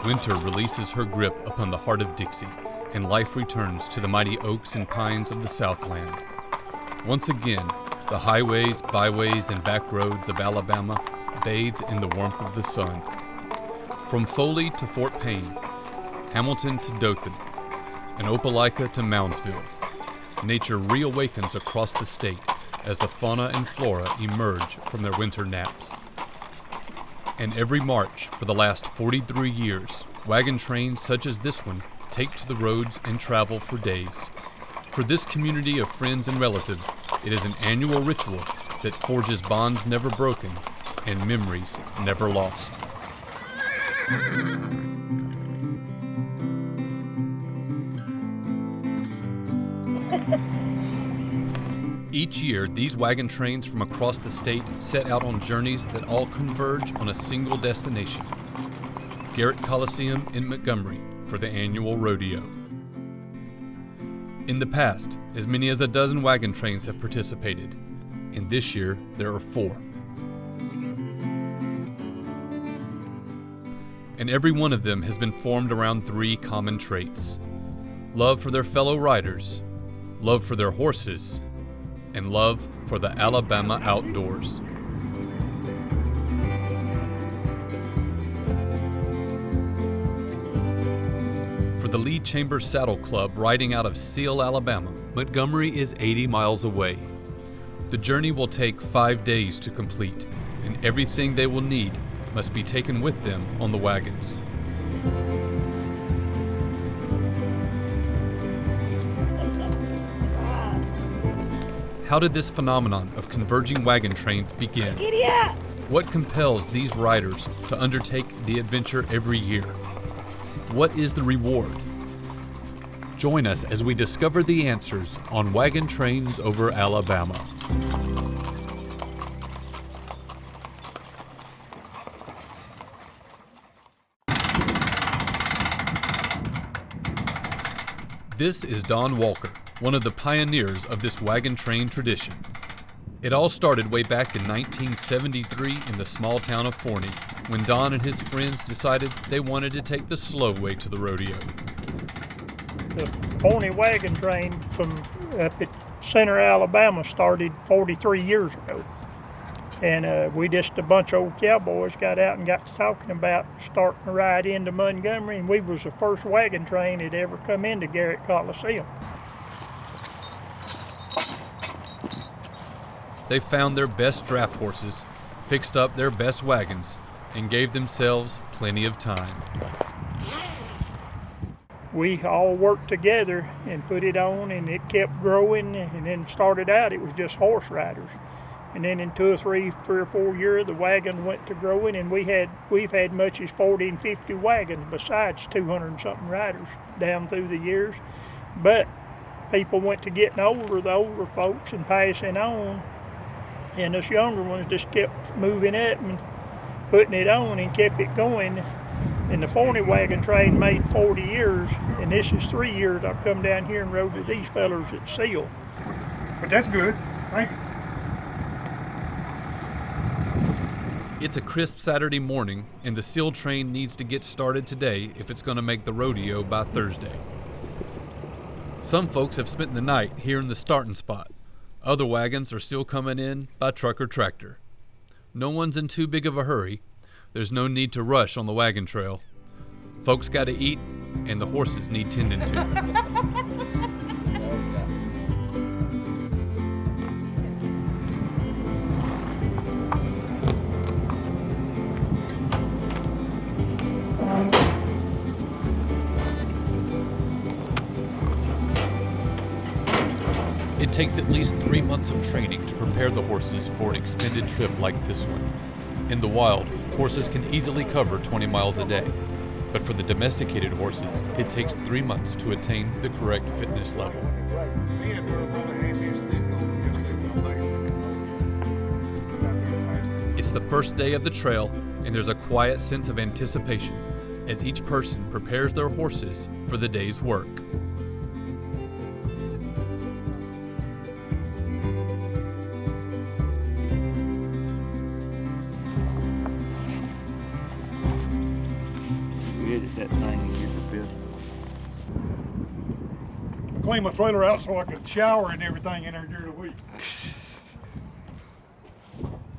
Winter releases her grip upon the heart of Dixie, and life returns to the mighty oaks and pines of the Southland. Once again, the highways, byways, and back roads of Alabama bathe in the warmth of the sun. From Foley to Fort Payne, Hamilton to Dothan, and Opelika to Moundsville, nature reawakens across the state as the fauna and flora emerge from their winter naps. And every March for the last 43 years, wagon trains such as this one take to the roads and travel for days. For this community of friends and relatives, it is an annual ritual that forges bonds never broken and memories never lost. Each year, these wagon trains from across the state set out on journeys that all converge on a single destination, Garrett Coliseum in Montgomery for the annual rodeo. In the past, as many as a dozen wagon trains have participated, and this year there are 4. And every one of them has been formed around 3 common traits: love for their fellow riders, love for their horses, and love for the Alabama outdoors. For the Lee-Chambers Saddle Club riding out of Seale, Alabama, Montgomery is 80 miles away. The journey will take 5 days to complete, and everything they will need must be taken with them on the wagons. How did this phenomenon of converging wagon trains begin? What compels these riders to undertake the adventure every year? What is the reward? Join us as we discover the answers on Wagon Trains Over Alabama. This is Don Walker, one of the pioneers of this wagon train tradition. It all started way back in 1973 in the small town of Forney, when Don and his friends decided they wanted to take the slow way to the rodeo. The Forney wagon train from up at Center, Alabama started 43 years ago. And we just, a bunch of old cowboys, got out and got to talking about starting to ride into Montgomery, and we was the first wagon train that ever come into Garrett Coliseum. They found their best draft horses, fixed up their best wagons, and gave themselves plenty of time. We all worked together and put it on, and it kept growing, and then started out it was just horse riders. And then in 2 or 3 or 4 years, the wagon went to growing, and we've had much as 40 and 50 wagons besides 200 and something riders down through the years. But people went to getting older, the older folks, and passing on, and us younger ones just kept moving up and putting it on and kept it going. And the Forney wagon train made 40 years, and this is 3 years I've come down here and rode with these fellers at Seale. But that's good. Thank you. It's a crisp Saturday morning, and the Seale train needs to get started today if it's going to make the rodeo by Thursday. Some folks have spent the night here in the starting spot. Other wagons are still coming in by truck or tractor. No one's in too big of a hurry. There's no need to rush on the wagon trail. Folks got to eat, and the horses need tending to. It takes at least 3 months of training to prepare the horses for an extended trip like this one. In the wild, horses can easily cover 20 miles a day, but for the domesticated horses, it takes 3 months to attain the correct fitness level. It's the first day of the trail, and there's a quiet sense of anticipation as each person prepares their horses for the day's work. clean my trailer out so I could shower and everything in there during the week.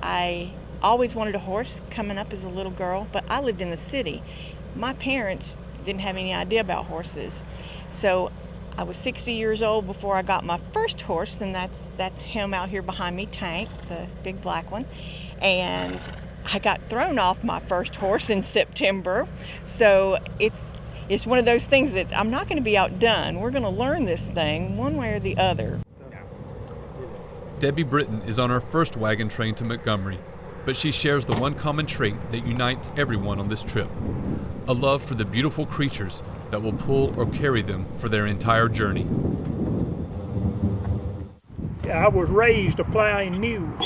I always wanted a horse coming up as a little girl, but I lived in the city. My parents didn't have any idea about horses. So I was 60 years old before I got my first horse, and that's him out here behind me, Tank, the big black one. And I got thrown off my first horse in September. So it's one of those things that I'm not going to be outdone. We're going to learn this thing one way or the other. Debbie Britton is on her first wagon train to Montgomery, but she shares the one common trait that unites everyone on this trip: a love for the beautiful creatures that will pull or carry them for their entire journey. I was raised applying mules.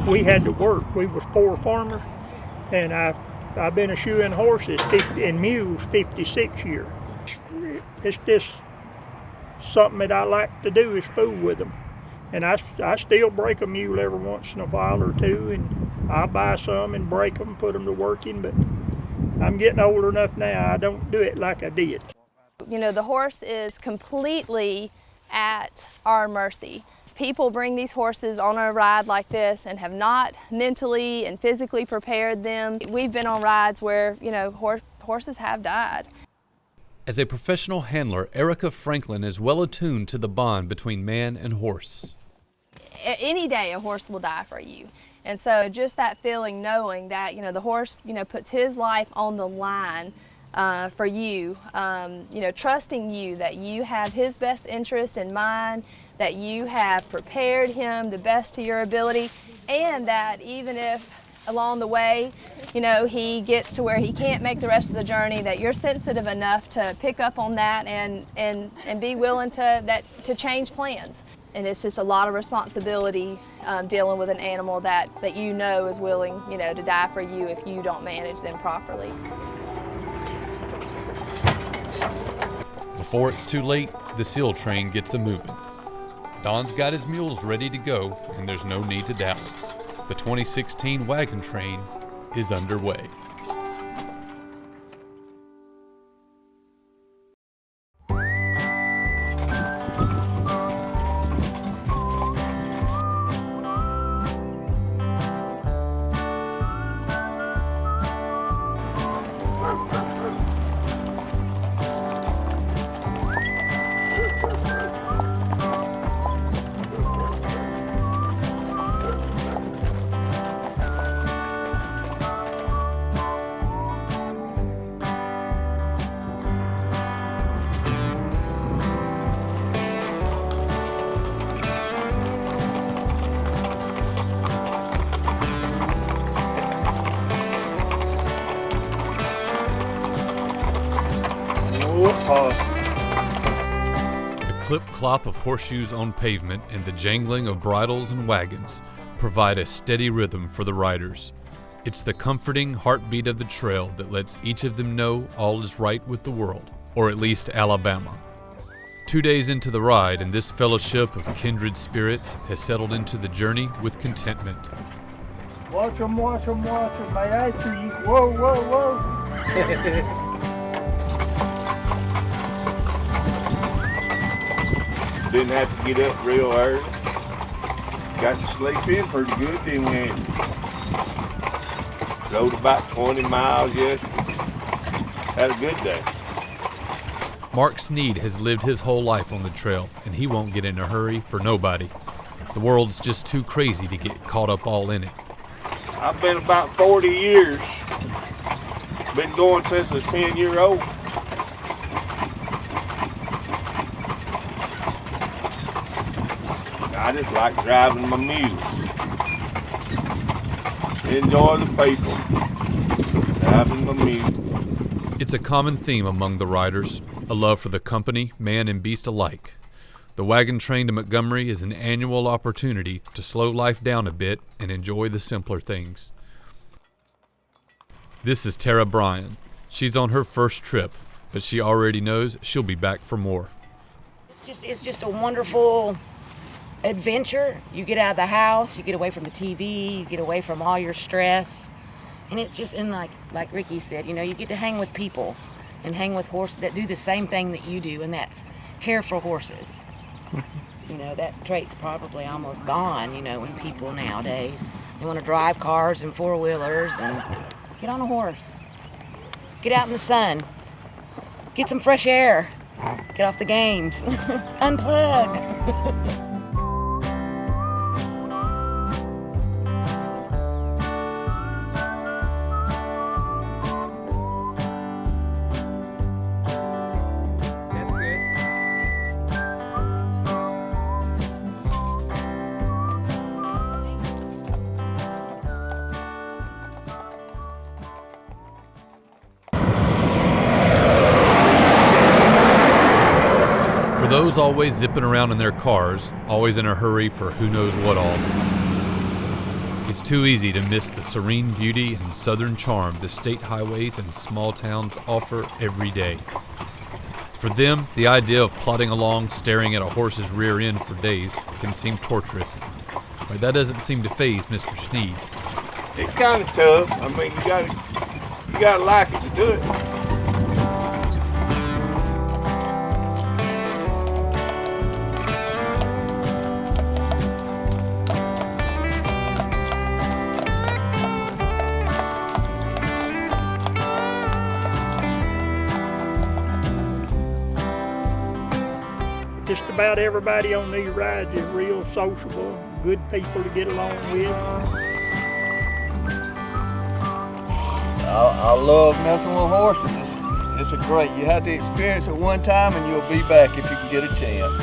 We had to work. We was poor farmers, and I've been shoeing horses and mules 56 years. It's just something that I like to do is fool with them. And I still break a mule every once in a while or two, and I buy some and break them, put them to working, but I'm getting old enough now, I don't do it like I did. You know, the horse is completely at our mercy. People bring these horses on a ride like this and have not mentally and physically prepared them. We've been on rides where, you know, horses have died. As a professional handler, Erica Franklin is well attuned to the bond between man and horse. Any day a horse will die for you. And so just that feeling, knowing that, you know, the horse, you know, puts his life on the line for you, you know, trusting you that you have his best interest in mind, that you have prepared him the best to your ability, and that even if along the way, you know, he gets to where he can't make the rest of the journey, that you're sensitive enough to pick up on that and be willing to change plans. And it's just a lot of responsibility dealing with an animal that you know is willing, you know, to die for you if you don't manage them properly. Before it's too late, the Seale train gets a-moving. Don's got his mules ready to go, and there's no need to dally. The 2016 wagon train is underway. The clip-clop of horseshoes on pavement and the jangling of bridles and wagons provide a steady rhythm for the riders. It's the comforting heartbeat of the trail that lets each of them know all is right with the world, or at least Alabama. 2 days into the ride, and this fellowship of kindred spirits has settled into the journey with contentment. Watch them, watch them, watch them. May I see you? Whoa, whoa, whoa. Didn't have to get up real early. Got to sleep in pretty good, didn't we? Rode about 20 miles yesterday. Had a good day. Mark Sneed has lived his whole life on the trail, and he won't get in a hurry for nobody. The world's just too crazy to get caught up all in it. I've been about 40 years. Been going since I was 10-year-old. I just like driving my mules. Enjoy the people. Driving my mules. It's a common theme among the riders, a love for the company, man and beast alike. The wagon train to Montgomery is an annual opportunity to slow life down a bit and enjoy the simpler things. This is Tara Bryan. She's on her first trip, but she already knows she'll be back for more. It's just a wonderful adventure. You get out of the house, you get away from the TV, you get away from all your stress, and it's just, and like Ricky said, you know, you get to hang with people and hang with horses that do the same thing that you do, and that's care for horses. You know, that trait's probably almost gone, you know, in people nowadays. They want to drive cars and four-wheelers and get on a horse. Get out in the sun. Get some fresh air. Get off the games. Unplug. Those always zipping around in their cars, always in a hurry for who knows what all. It's too easy to miss the serene beauty and southern charm the state highways and small towns offer every day. For them, the idea of plodding along staring at a horse's rear end for days can seem torturous. But that doesn't seem to faze Mr. Sneed. It's kind of tough. I mean, you gotta like it to do it. Just about everybody on these rides is real sociable, good people to get along with. I love messing with horses. It's a great. You have to experience it one time and you'll be back if you can get a chance.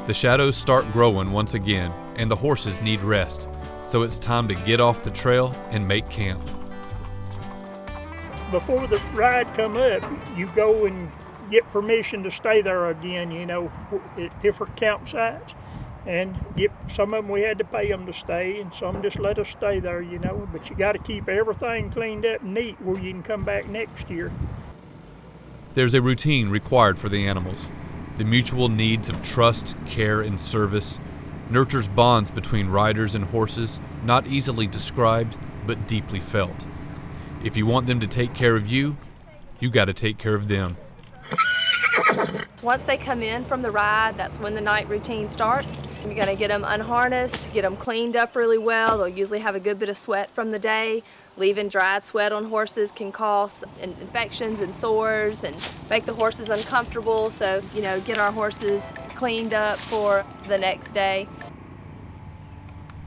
The shadows start growing once again, and the horses need rest, so it's time to get off the trail and make camp. Before the ride come up, you go and get permission to stay there again, you know, at different campsites. And some of them we had to pay them to stay, and some just let us stay there, you know. But you got to keep everything cleaned up and neat where you can come back next year. There's a routine required for the animals. The mutual needs of trust, care, and service nurtures bonds between riders and horses, not easily described, but deeply felt. If you want them to take care of you, you got to take care of them. Once they come in from the ride, that's when the night routine starts. You're going to get them unharnessed, get them cleaned up really well. They'll usually have a good bit of sweat from the day. Leaving dried sweat on horses can cause infections and sores and make the horses uncomfortable. So, you know, get our horses cleaned up for the next day.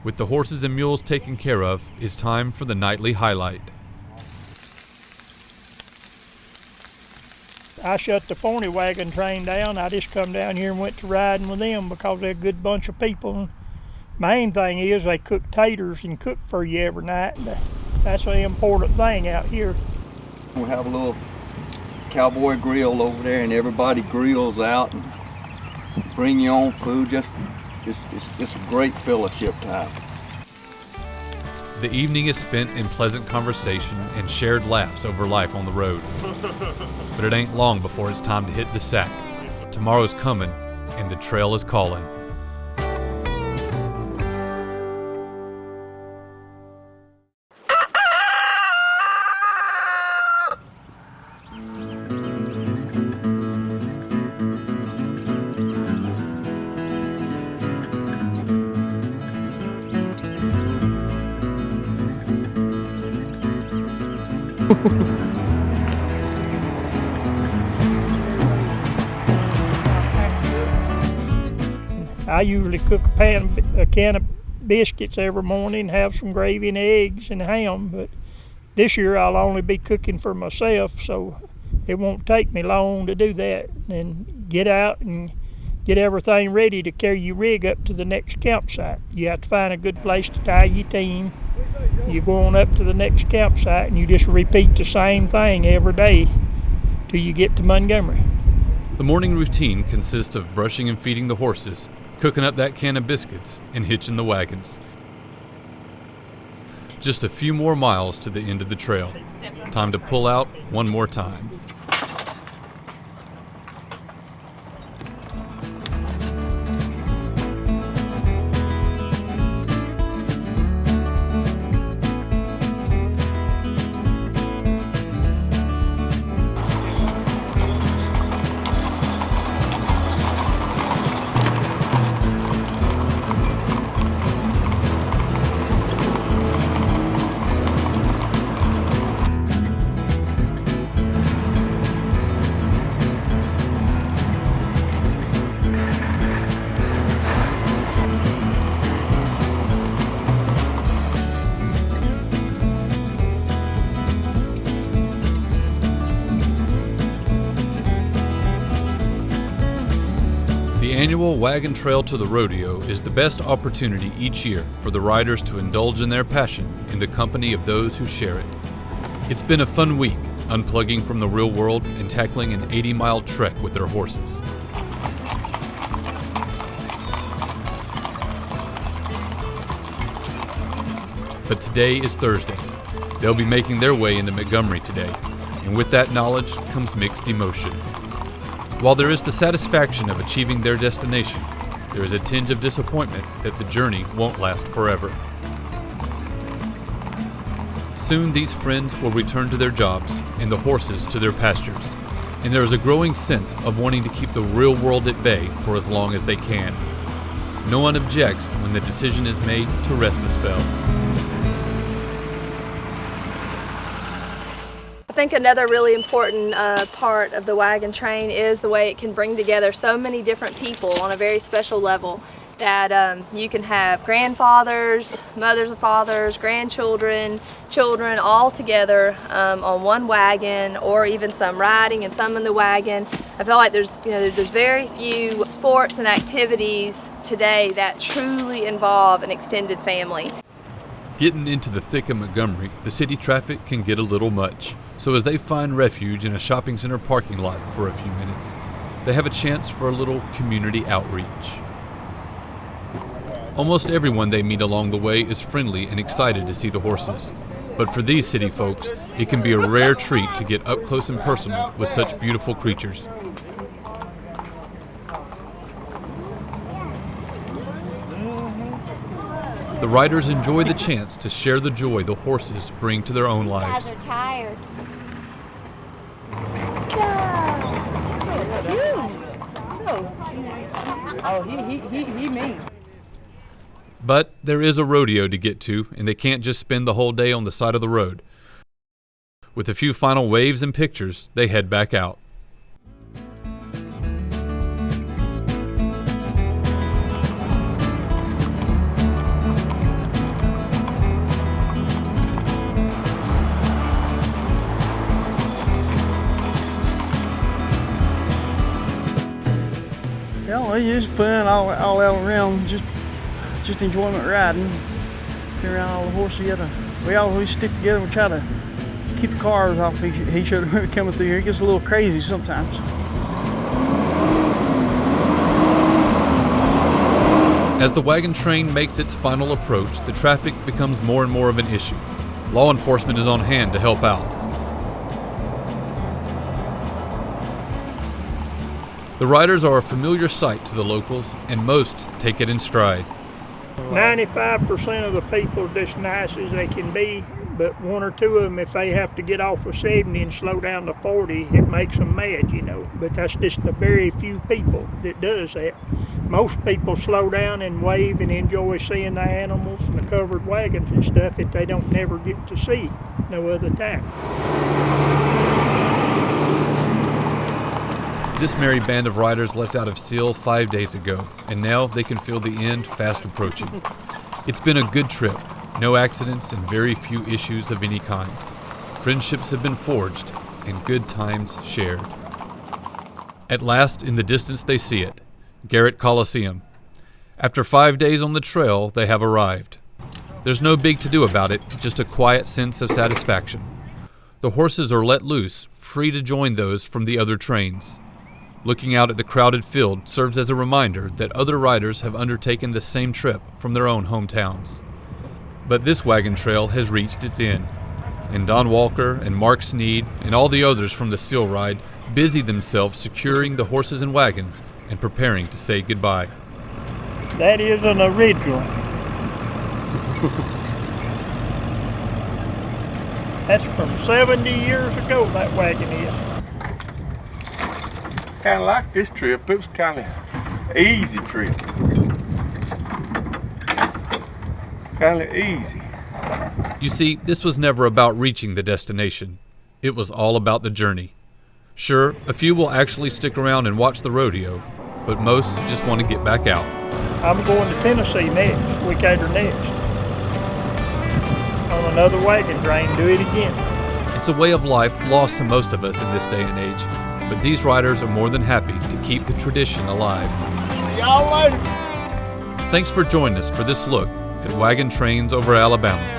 With the horses and mules taken care of, it's time for the nightly highlight. I shut the Forney wagon train down. I just come down here and went to riding with them because they're a good bunch of people. Main thing is they cook taters and cook for you every night. That's an important thing out here. We have a little cowboy grill over there, and everybody grills out and bring your own food. It's a great fellowship time. The evening is spent in pleasant conversation and shared laughs over life on the road. But it ain't long before it's time to hit the sack. Tomorrow's coming, and the trail is calling. I usually cook a can of biscuits every morning, have some gravy and eggs and ham, but this year I'll only be cooking for myself, so it won't take me long to do that. And get out and get everything ready to carry your rig up to the next campsite. You have to find a good place to tie your team. You go on up to the next campsite and you just repeat the same thing every day till you get to Montgomery. The morning routine consists of brushing and feeding the horses, cooking up that can of biscuits and hitching the wagons. Just a few more miles to the end of the trail. Time to pull out one more time. The annual wagon trail to the rodeo is the best opportunity each year for the riders to indulge in their passion in the company of those who share it. It's been a fun week, unplugging from the real world and tackling an 80-mile trek with their horses. But today is Thursday. They'll be making their way into Montgomery today, and with that knowledge comes mixed emotion. While there is the satisfaction of achieving their destination, there is a tinge of disappointment that the journey won't last forever. Soon these friends will return to their jobs and the horses to their pastures, and there is a growing sense of wanting to keep the real world at bay for as long as they can. No one objects when the decision is made to rest a spell. I think another really important part of the wagon train is the way it can bring together so many different people on a very special level, that you can have grandfathers, mothers and fathers, grandchildren, children all together on one wagon, or even some riding and some in the wagon. I feel like there's very few sports and activities today that truly involve an extended family. Getting into the thick of Montgomery, the city traffic can get a little much. So as they find refuge in a shopping center parking lot for a few minutes, they have a chance for a little community outreach. Almost everyone they meet along the way is friendly and excited to see the horses. But for these city folks, it can be a rare treat to get up close and personal with such beautiful creatures. The riders enjoy the chance to share the joy the horses bring to their own lives. You guys are tired. Oh, he mean. But there is a rodeo to get to, and they can't just spend the whole day on the side of the road. With a few final waves and pictures, they head back out. Yeah, it's fun all out around, just enjoyment riding. Get around all the horses together. We always stick together and try to keep the cars off each other coming through here. It gets a little crazy sometimes. As the wagon train makes its final approach, the traffic becomes more and more of an issue. Law enforcement is on hand to help out. The riders are a familiar sight to the locals, and most take it in stride. 95% of the people are just nice as they can be, but one or two of them, if they have to get off of 70 and slow down to 40, it makes them mad, you know. But that's just the very few people that does that. Most people slow down and wave and enjoy seeing the animals and the covered wagons and stuff that they don't never get to see no other time. This merry band of riders left out of Seale 5 days ago, and now they can feel the end fast approaching. It's been a good trip, no accidents and very few issues of any kind. Friendships have been forged and good times shared. At last, in the distance they see it, Garrett Coliseum. After 5 days on the trail, they have arrived. There's no big to do about it, just a quiet sense of satisfaction. The horses are let loose, free to join those from the other trains. Looking out at the crowded field serves as a reminder that other riders have undertaken the same trip from their own hometowns. But this wagon trail has reached its end, and Don Walker and Mark Sneed and all the others from the Seale ride busied themselves securing the horses and wagons and preparing to say goodbye. That is an original. That's from 70 years ago, that wagon is. Kind of like this trip. It was kind of easy trip. Kind of easy. You see, this was never about reaching the destination. It was all about the journey. Sure, a few will actually stick around and watch the rodeo, but most just want to get back out. I'm going to Tennessee next, week after next. On another wagon train, do it again. It's a way of life lost to most of us in this day and age, but these riders are more than happy to keep the tradition alive. See y'all later. Thanks for joining us for this look at wagon trains over Alabama.